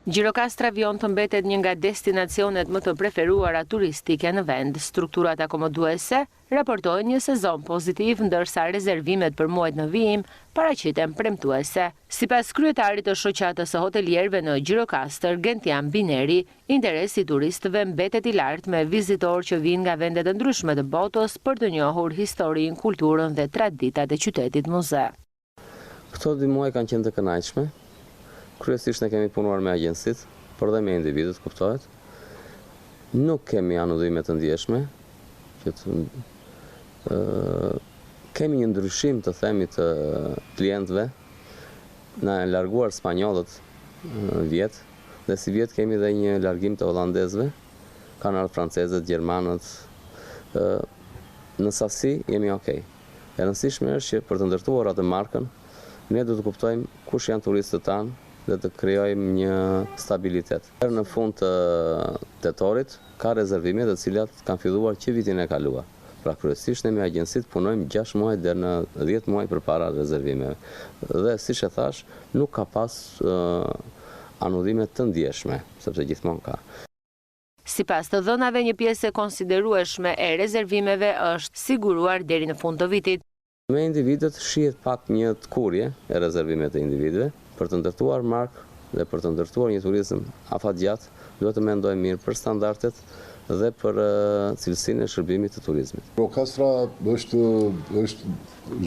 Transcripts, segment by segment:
Gjirokastra vion të mbetet një nga destinacionet më të preferuara turistike në vend. Strukturat akomoduese raportojnë një sezon pozitiv, ndërsa rezervimet për muajt në vijim paraqiten premtuese. Sipas kryetarit të shoqatës së hotelierëve në Gjirokastër, Gentian Bineri, interesi i turistëve mbetet i lartë me vizitorë që vijnë nga vende të ndryshme të botës për të njohur historinë, kulturën dhe traditat e qytetit muze. Këto 2 muaj kanë qenë të kënaqshme. Kryesisht ne kemi punuar me agjensit, por dhe me individët, kuptohet. Nuk kemi anodhime të ndjeshme, kemi një ndryshim të themi të klientëve, na e larguar spanjollët vjet, dhe si vjet kemi dhe një largim të holandezëve, kanë ardhur francezët, gjermanët. Në sasi jemi okay. E rëndësishme është që për të ndërtuar atë markën, ne do të kuptojmë kush janë turistët tanë dhe të krijojmë një stabilitet. Në fund të tetorit ka rezervime të cilat kanë filluar që vitin e kaluar. Pra kryesisht ne me agjensit punojmë 6 muaj deri në 10 muaj përpara rezervimeve. Dhe siç e thash, nuk ka pas anodhime të ndjeshme, sepse gjithmonë ka. Sipas të dhënave, një pjesë e konsiderueshme e rezervimeve është siguruar deri në fund të vitit. Me individët shihet pak një tkurje e rezervimeve të individëve. Për të ndërtuar markë dhe për të ndërtuar një turizëm afatgjatë, duhet të mendojmë mirë për standardet dhe për cilësinë e shërbimit të turizmit. Gjirokastra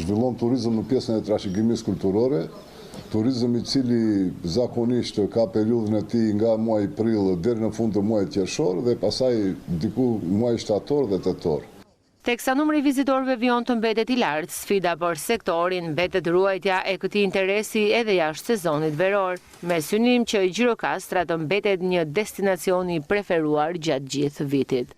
zhvillon turizëm në pjesën e trashëgimisë kulturore, turizëm i cili zakonisht ka periudhën e tij nga muaji prill deri në fund të muajit qershor dhe pastaj diku muaji shtator dhe tetor. Teksa numri vizitorëve vion të mbetet i lartë, sfida për sektorin mbetet ruajtja e këtij interesi edhe jashtë sezonit veror, me synim që Gjirokastra të mbetet një destinacion i preferuar gjatë gjithë vitit.